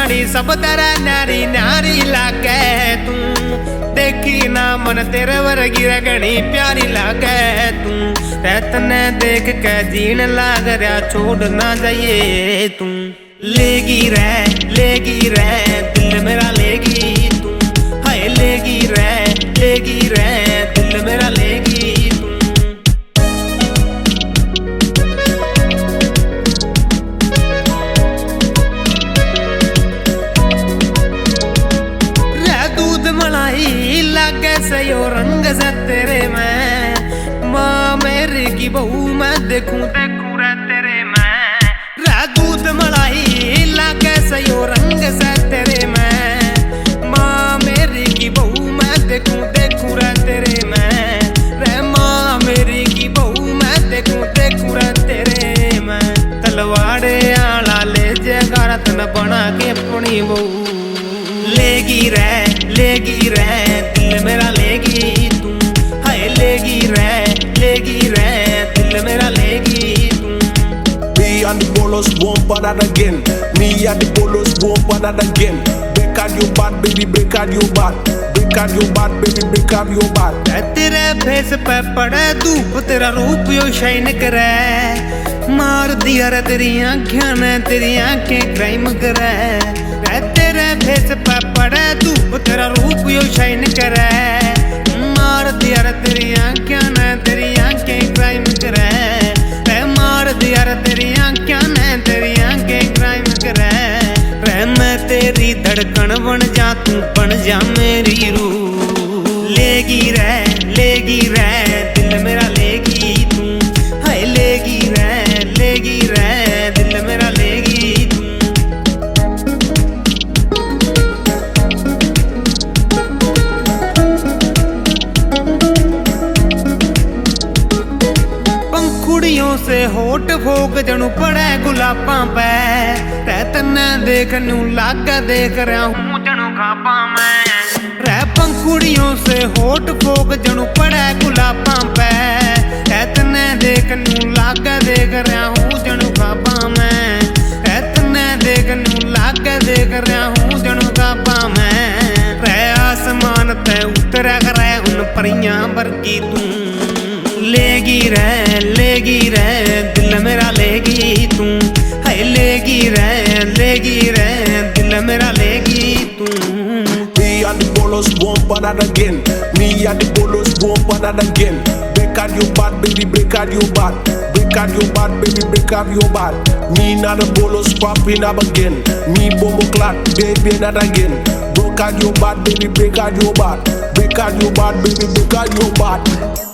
नाड़ी सब तेरा नारी नारी लागे तू देखी ना मन तेरे वर्गी रगनी प्यारी लागे तू तने देख के जीन लाग रहा छोड़ ना जाइए तू लेगी रे दिल मेरा लेगी तू हाय लेगी रे दिल मेरा लेगी तू रे दूध मलाई लागे से यो रंग से तेरे में माँ मेरे की बहू मैं देखूं रे तेरे में रे दूध मलाई लागे से यो रंग से तेरे में माँ मेरी की बहू मैं देखूं रे तेरे में रे माँ मेरी की बहू मैं देखूं रे तेरे में तलवाड़े आला ले जगारा तन बना के अपनी बहू लेगी रे दिल मेरा लेगी तू हाय लेगी रे दिल मेरा लेगी तू Me and the bolos won't bother again. Me and the bolos won't bother again. Break out your bad, baby, break out your bad. Break out your bad, baby, break out your bad. तेरे face पे पड़े धूप तेरा रूप यो shine करे मार दिया रे तेरी आँखें ने तेरी आँखें क्राइम करे तेरे फेस पे पड़े धूप तेरा रूप यो शाइन करे मार दिया रे तेरी आँखें ने तेरी आँखें क्राइम करे मार दिया रे तेरी आँखें ने तेरी आँखें क्राइम करे रे मैं तेरी धड़कन बन जा तू बन जा मेरी रूह लेगी रे दिल मेरा लेगी तू हाय लेगी रे दिल मेरा लेगी तू पंखुड़ियों से होठ फोक जनू पड़े गुलाबां पे तन्ने देख नू लागे देख रहा हूँ जनू खापा मैं रे पंखुड़ियों से होठ फोक जनू पड़े गुलाबां पे तन्ने देख नू लागे देख रहा हूँ जनू खापा मैं तन्ने देख नू लागे देख रहा हूँ जनू खापा मैं रे आसमान ते उतरा करे उन परियां वर्गी तू लेगी रे दिल मेरा लेगी तू हाय लेगी रे दिल मेरा लेगी तू Me and the bolos won't bother again. Me and the bolos won't bother again. Break out your bad, baby, break out your bad. Break out your bad, baby, break out your bad. Me not the bolos popping up again. Me bombo clat, baby, not again. Break out your bad, baby, break out your bad. Break out your bad, baby, break out your bad.